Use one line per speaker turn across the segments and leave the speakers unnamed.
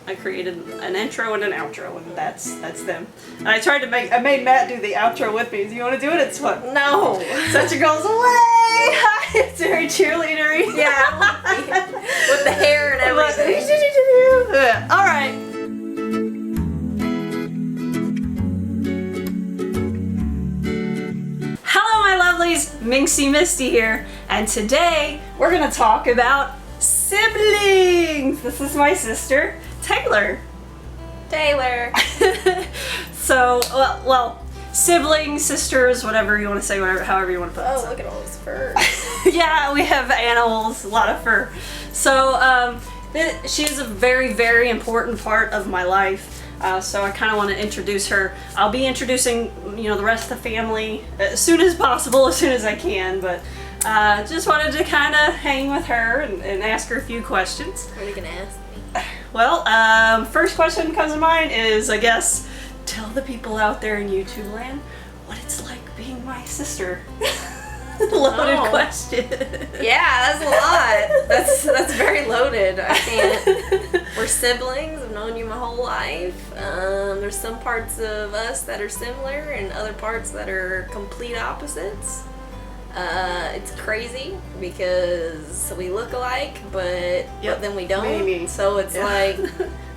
I created an intro and an outro, and that's them. And I made Matt do the outro with me. Do you want to do it? It's fun.
No.
Such a goes away. It's very cheerleadery.
Yeah. With the hair and everything.
All right. Hello, my lovelies. Minxy Misty here, and today we're gonna talk about siblings. This is my sister, Taylor. So, well, siblings, sisters, whatever you want to say, however you want to put it.
Oh, look at all this fur.
Yeah, we have animals, a lot of fur. So, she's a very, very important part of my life. So I kind of want to introduce her. I'll be introducing, the rest of the family as soon as possible, as soon as I can. But just wanted to kind of hang with her and ask her a few questions.
What are you gonna ask me?
Well, first question that comes to mind is, I guess, tell the people out there in YouTube land what it's like being my sister. Loaded question.
Yeah, that's a lot. That's very loaded. I can't. We're siblings. I've known you my whole life. There's some parts of us that are similar and other parts that are complete opposites. It's crazy because we look alike, but then we don't.
Maybe.
So it's like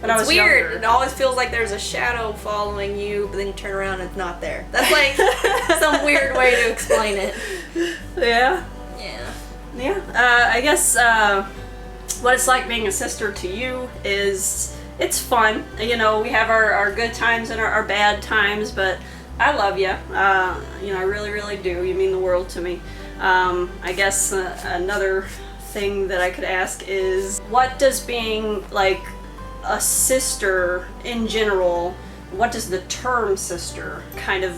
it's weird.
Younger.
It always feels like there's a shadow following you, but then you turn around and it's not there. That's like some weird way to explain it.
Yeah.
Yeah.
I guess what it's like being a sister to you is it's fun. We have our good times and our bad times, but I love you. I really, really do. You mean the world to me. I guess another thing that I could ask is, what does being like a sister in general, what does the term sister kind of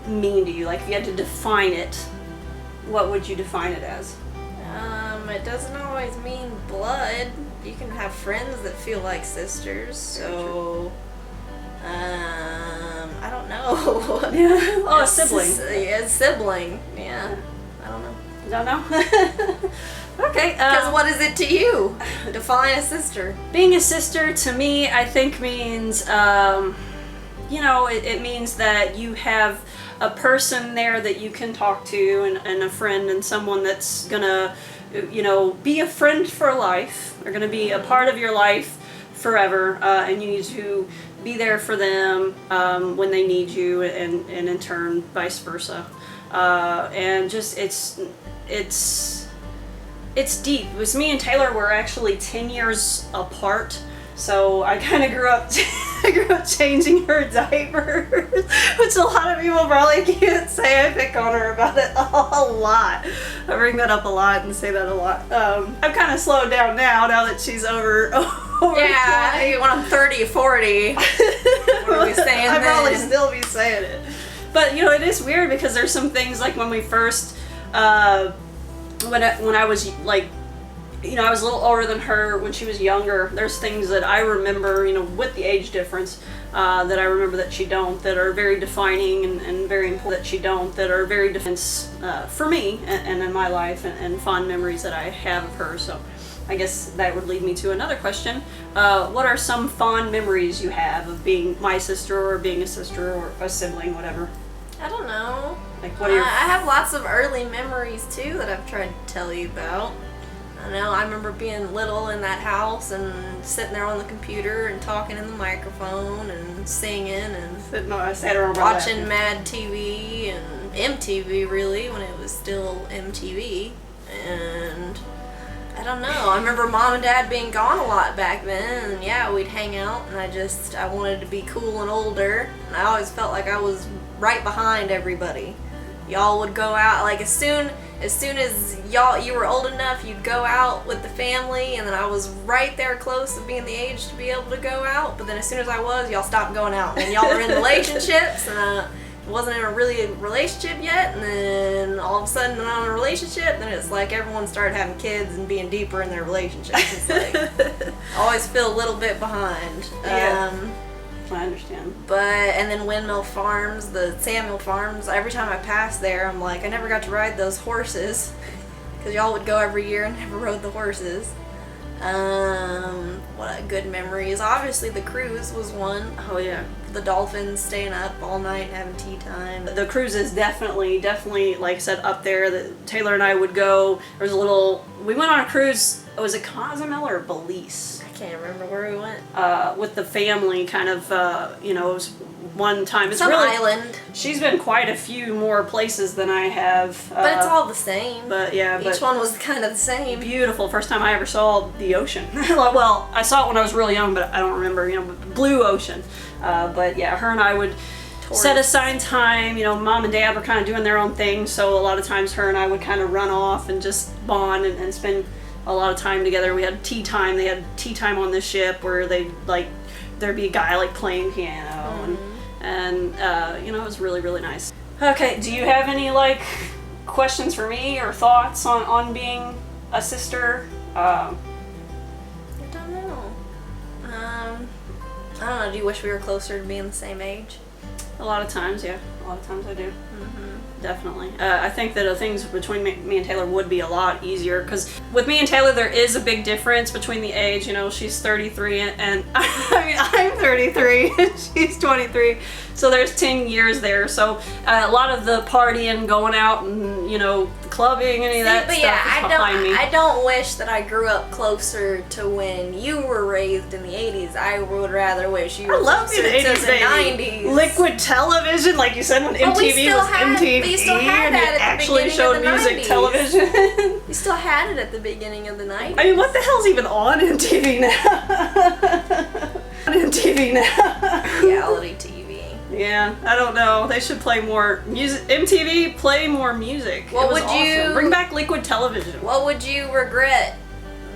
mean to you? Like, if you had to define it, what would you define it as?
It doesn't always mean blood. You can have friends that feel like sisters, so I don't know.
Yeah. Oh, a sibling.
A sibling. Yeah. I don't know.
Don't know? Okay.
Because what is it to you? Define a sister.
Being a sister to me, I think means, it means that you have a person there that you can talk to, and a friend, and someone that's gonna, be a friend for life. They're gonna be a part of your life forever, and you need to be there for them when they need you, and in turn, vice versa. And just it's deep. It was me and Taylor were actually 10 years apart, so I kind of grew up changing her diapers, which a lot of people probably can't say. I pick on her about it a lot. I bring that up a lot and say that a lot. I've kind of slowed down now that she's over
yeah,
20.
When I'm 30, 40, what are we saying
I'd
then?
probably still be saying it. But, it is weird because there's some things like when we first, when I was like, I was a little older than her when she was younger. There's things that I remember, with the age difference, that I remember that she don't, that are very defining and very important, that she don't, that are very for me and in my life, and fond memories that I have of her. So I guess that would lead me to another question. What are some fond memories you have of being my sister, or being a sister, or a sibling, whatever?
I don't know.
Like, what are your...
I have lots of early memories too that I've tried to tell you about. I remember being little in that house and sitting there on the computer and talking in the microphone and singing and watching Mad TV and MTV, really, when it was still MTV. And I don't know. I remember Mom and Dad being gone a lot back then, and yeah, we'd hang out, and I wanted to be cool and older, and I always felt like I was right behind everybody. Y'all would go out, like as soon as you were old enough, you'd go out with the family, and then I was right there close to being the age to be able to go out, but then as soon as I was, y'all stopped going out, and y'all were in relationships, and wasn't in a relationship yet, and then all of a sudden when I'm in a relationship, then it's like everyone started having kids and being deeper in their relationships. It's like I always feel a little bit behind.
Yeah. I understand.
And then Windmill Farms, the Samuel Farms, every time I pass there, I'm like, I never got to ride those horses, because y'all would go every year and never rode the horses. What good memories? Obviously, the cruise was one.
Oh yeah.
The dolphins staying up all night having tea time.
The cruise is definitely, like I said, up there. That Taylor and I would go. There was a little. We went on a cruise. Was it Cozumel or Belize?
I can't remember where we went.
With the family, kind of. It was one time. It's
Some
really,
island.
She's been quite a few more places than I have.
But it's all the same.
But yeah,
each one was kind of the same.
Beautiful. First time I ever saw the ocean. Well, I saw it when I was really young, but I don't remember. Blue ocean. But yeah, her and I would set aside time. Mom and Dad were kind of doing their own thing, so a lot of times her and I would kind of run off and just bond and spend a lot of time together. We had tea time. They had tea time on the ship where there'd be a guy playing piano and it was really, really nice. Okay, do you have any questions for me or thoughts on being a sister?
I don't know. I don't know. Do you wish we were closer to being the same age?
A lot of times, yeah. A lot of times I do. Definitely. I think that things between me and Taylor would be a lot easier, because with me and Taylor there is a big difference between the age. She's 33 and I'm 33 and she's 23, so there's 10 years there. So a lot of the partying, going out and clubbing, any of that
but
stuff
yeah,
is behind me.
I don't wish that I grew up closer to when you were raised in the 80s. I would rather wish you were closer
the 80s,
to the
baby.
90s.
Liquid television, like you said, when MTV was MTV,
we still had
and
that
it
at the
actually
beginning
showed
of the
music
90s.
television.
We still had it at the beginning of the 90s.
I mean, what the hell's even on MTV now? On MTV now.
Reality TV.
Yeah, I don't know. They should play more music. MTV, play more music.
What would you
bring back liquid television?
What would you regret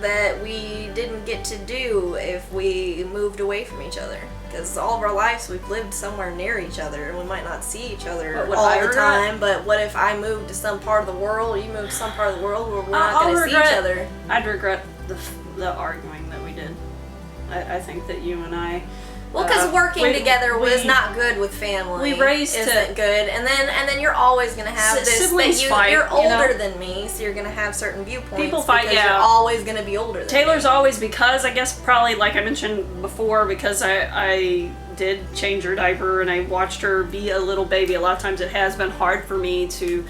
that we didn't get to do if we moved away from each other? Because all of our lives we've lived somewhere near each other, and we might not see each other all the time. But what if I moved to some part of the world, you moved to some part of the world where we're not going to see each other?
I'd regret the arguing that we did. I think that you and I.
Well, because working together was not good with family.
We raised
isn't good, and then you're always gonna have this.
Siblings fight.
You're older than me, so you're gonna have certain viewpoints.
People fight.
Because you're always gonna be older than
Taylor's
me.
always, because I guess probably like I mentioned before, because I did change her diaper and I watched her be a little baby. A lot of times it has been hard for me to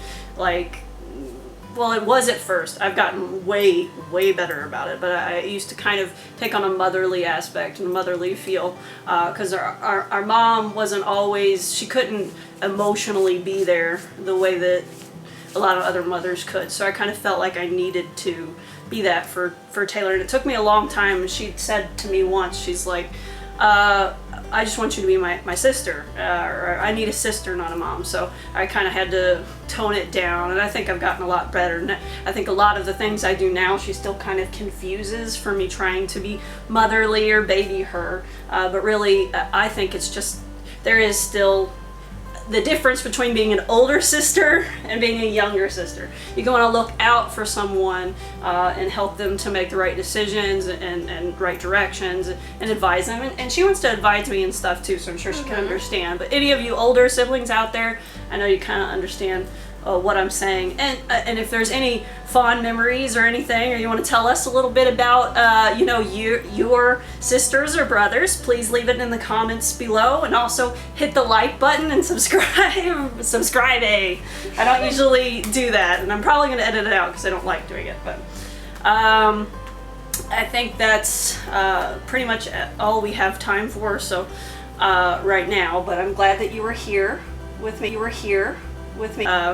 well, it was at first. I've gotten way, way better about it, but I used to kind of take on a motherly aspect and a motherly feel, because our mom wasn't always, she couldn't emotionally be there the way that a lot of other mothers could. So I kind of felt like I needed to be that for Taylor, and it took me a long time. She said to me once, she's like, I just want you to be my sister, or I need a sister, not a mom. So I kind of had to tone it down, and I think I've gotten a lot better. And I think a lot of the things I do now, she still kind of confuses for me trying to be motherly or baby her. But really, I think it's just, there is still the difference between being an older sister and being a younger sister. You want to look out for someone and help them to make the right decisions and right directions and advise them. And she wants to advise me and stuff too, so I'm sure she can understand. But any of you older siblings out there, I know you kind of understand what I'm saying. And if there's any fond memories or anything, or you want to tell us a little bit about your sisters or brothers, please leave it in the comments below, and also hit the like button and subscribe. I don't usually do that, and I'm probably going to edit it out because I don't like doing it, but I think that's pretty much all we have time for right now. But I'm glad that you were here with me.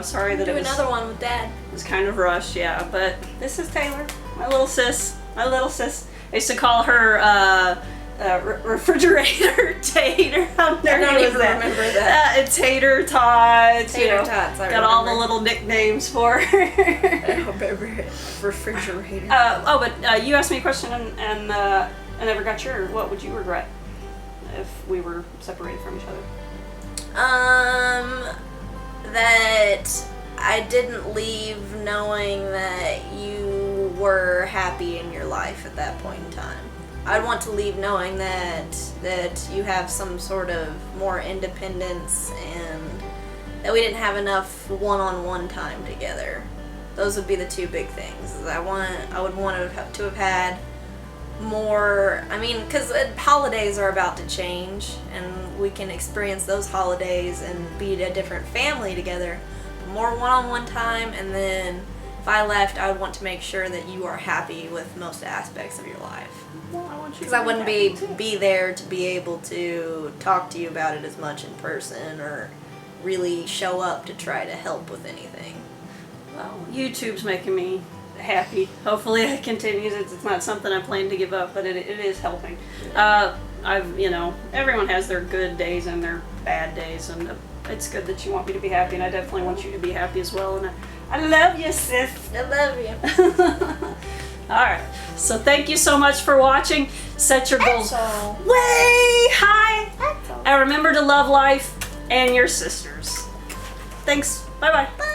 Sorry that
do
it was
another one with Dad.
It was kind of rushed, yeah. But this is Taylor, my little sis. I used to call her refrigerator Tater. I don't even remember that. Tater Tots.
Tater Tots. I
got all the little nicknames for her.
I remember it. Refrigerator.
But you asked me a question, and I never got your. What would you regret if we were separated from each other?
That I didn't leave knowing that you were happy in your life at that point in time. I'd want to leave knowing that you have some sort of more independence, and that we didn't have enough one-on-one time together. Those would be the two big things. I would want to have had more, I mean, because holidays are about to change and we can experience those holidays and be a different family together. More one-on-one time, and then if I left, I would want to make sure that you are happy with most aspects of your life.
Well, I want you
Because
to
I wouldn't
happy, too.
be there to be able to talk to you about it as much in person or really show up to try to help with anything.
Well, YouTube's making me happy. Hopefully it continues. It's not something I plan to give up, but it is helping. Everyone has their good days and their bad days, and it's good that you want me to be happy, and I definitely want you to be happy as well. And I love you, sis.
I love you.
Alright, so thank you so much for watching. Set your goals
That's all.
way high.
That's all.
And remember to love life and your sisters. Thanks. Bye-bye.
Bye.